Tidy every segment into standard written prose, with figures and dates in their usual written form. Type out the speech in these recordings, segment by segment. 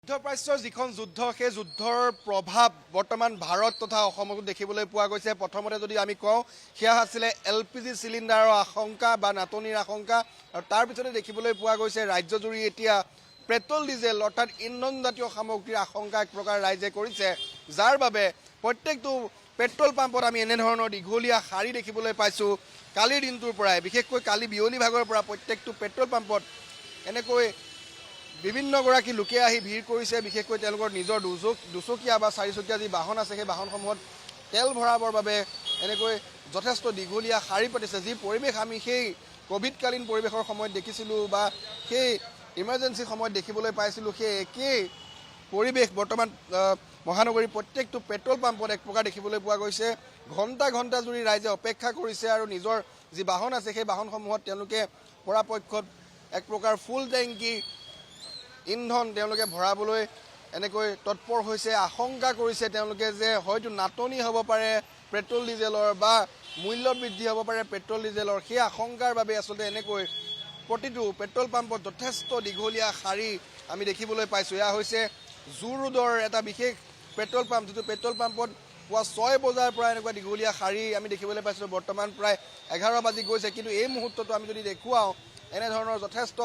মধ্যপ্ৰাচ্যৰ যিখন যুদ্ধ সেই যুদ্ধৰ প্ৰভাৱ বৰ্তমান ভাৰত তথা অসমতো দেখিবলৈ পোৱা গৈছে। প্ৰথমতে যদি আমি কওঁ সেয়া আছিলে LPG চিলিণ্ডাৰৰ আশংকা বা নাটনিৰ আশংকা, আৰু তাৰ পিছতে দেখিবলৈ পোৱা গৈছে ৰাজ্যজুৰি এতিয়া পেট্ৰল ডিজেল অৰ্থাৎ ইন্ধনজাতীয় সামগ্ৰীৰ আশংকা এক প্ৰকাৰ ৰাইজে কৰিছে, যাৰ বাবে প্ৰত্যেকটো পেট্ৰল পাম্পত আমি এনেধৰণৰ দীঘলীয়া শাৰী দেখিবলৈ পাইছোঁ। কালিৰ দিনটোৰ পৰাই বিশেষকৈ কালি বিয়লি ভাগৰ পৰা প্ৰত্যেকটো পেট্ৰল পাম্পত এনেকৈ বিভিন্নগৰাকী লোকে আহি ভিৰ কৰিছে। বিশেষকৈ তেওঁলোকৰ নিজৰ দুচকীয়া বা চাৰিচকীয়া যি বাহন আছে সেই বাহনসমূহত তেল ভৰাবৰ বাবে এনেকৈ যথেষ্ট দীঘলীয়া শাৰী পাতিছে। যি পৰিৱেশ আমি সেই কোভিডকালীন পৰিৱেশৰ সময়ত দেখিছিলোঁ বা সেই ইমাৰ্জেঞ্চি সময়ত দেখিবলৈ পাইছিলোঁ, সেই একেই পৰিৱেশ বৰ্তমান মহানগৰীৰ প্ৰত্যেকটো পেট্ৰল পাম্পত এক প্ৰকাৰ দেখিবলৈ পোৱা গৈছে। ঘণ্টা ঘণ্টা জুৰি ৰাইজে অপেক্ষা কৰিছে আৰু নিজৰ যি বাহন আছে সেই বাহনসমূহত তেওঁলোকে পৰাপক্ষত এক প্ৰকাৰ ফুল টেংকি ইন্ধন তেওঁলোকে ভৰাবলৈ এনেকৈ তৎপৰ হৈছে। আশংকা কৰিছে তেওঁলোকে যে হয়তো নাটনি হ'ব পাৰে পেট্ৰল ডিজেলৰ বা মূল্য বৃদ্ধি হ'ব পাৰে পেট্ৰল ডিজেলৰ। সেই আশংকাৰ বাবে আচলতে এনেকৈ প্ৰতিটো পেট্ৰল পাম্পত যথেষ্ট দীঘলীয়া শাৰী আমি দেখিবলৈ পাইছোঁ। এয়া হৈছে জু ৰোডৰ এটা বিশেষ পেট্ৰল পাম্প, যিটো পেট্ৰল পাম্পত পুৱা 6 বজাৰ পৰা এনেকুৱা দীঘলীয়া শাৰী আমি দেখিবলৈ পাইছোঁ। বৰ্তমান প্ৰায় 11 বাজি গৈছে, কিন্তু এই মুহূৰ্তটো আমি যদি দেখুৱাওঁ এনেধৰণৰ যথেষ্ট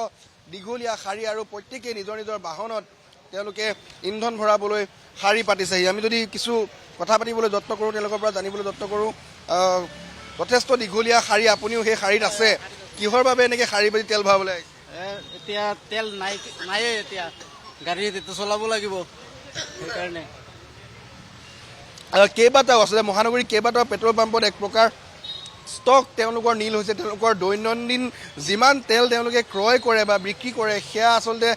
দীঘলীয়া শাৰী আৰু প্ৰত্যেকেই নিজৰ নিজৰ বাহনত তেওঁলোকে ইন্ধন ভৰাবলৈ শাৰী পাতিছেহি। আমি যদি কিছু কথা পাতিবলৈ যত্ন কৰোঁ, তেওঁলোকৰ পৰা জানিবলৈ যত্ন কৰোঁ, যথেষ্ট দীঘলীয়া শাৰী, আপুনিও সেই শাৰীত আছে, কিহৰ বাবে এনেকৈ শাৰী পাতি তেল ভৰাবলৈ? এতিয়া তেল নাইয়ে, এতিয়া গাড়ী চলাব লাগিব সেইকাৰণে। কেইবাটাও আচলতে মহানগৰীৰ কেইবাটাও পেট্ৰল পাম্পত এক প্ৰকাৰ ষ্টক তেওঁলোকৰ নীল হৈছে। তেওঁলোকৰ দৈনন্দিন যিমান তেল তেওঁলোকে ক্ৰয় কৰে বা বিক্ৰী কৰে সেয়া আচলতে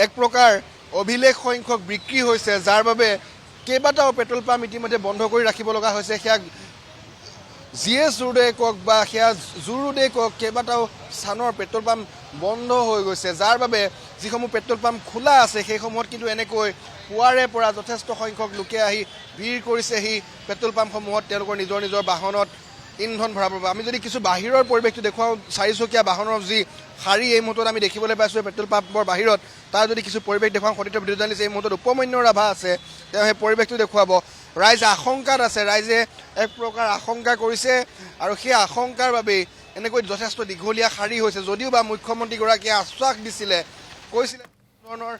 এক প্ৰকাৰ অভিলেখ সংখ্যক বিক্ৰী হৈছে, যাৰ বাবে কেইবাটাও পেট্ৰল পাম্প ইতিমধ্যে বন্ধ কৰি ৰাখিব লগা হৈছে। সেয়া GS ৰোডে কওক বা সেয়া জু ৰোডে কওক, কেইবাটাও স্থানৰ পেট্ৰল পাম্প বন্ধ হৈ গৈছে, যাৰ বাবে যিসমূহ পেট্ৰল পাম্প খোলা আছে সেইসমূহত কিন্তু এনেকৈ পুৱাৰে পৰা যথেষ্ট সংখ্যক লোকে আহি ভিৰ কৰিছেহি পেট্ৰল পাম্পসমূহত তেওঁলোকৰ নিজৰ নিজৰ বাহনত ইন্ধন ভৰাব। আমি যদি কিছু বাহিৰৰ পৰিৱেশটো দেখুৱাওঁ, চাৰিচকীয়া বাহনৰ যি শাৰী এই মুহূৰ্তত আমি দেখিবলৈ পাইছোঁ পেট্ৰল পাম্পৰ বাহিৰত, তাৰ যদি কিছু পৰিৱেশ দেখুৱাওঁ, সতীৰ্থ ভিডিঅ' জাৰ্নেলিষ্ট এই মুহূৰ্তত উপমন্য ৰাভা আছে, তেওঁ সেই পৰিৱেশটো দেখুৱাব। ৰাইজ আশংকাত আছে, ৰাইজে এক প্ৰকাৰ আশংকা কৰিছে আৰু সেই আশংকাৰ বাবেই এনেকৈ যথেষ্ট দীঘলীয়া শাৰী হৈছে। যদিও বা মুখ্যমন্ত্ৰীগৰাকীয়ে আশ্বাস দিছিলে, কৈছিলে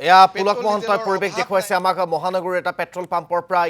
এয়া পুলক মহন্তই পৰিৱেশ দেখুৱাইছে আমাক মহানগৰীৰ এটা পেট্ৰল পাম্পৰ পৰা।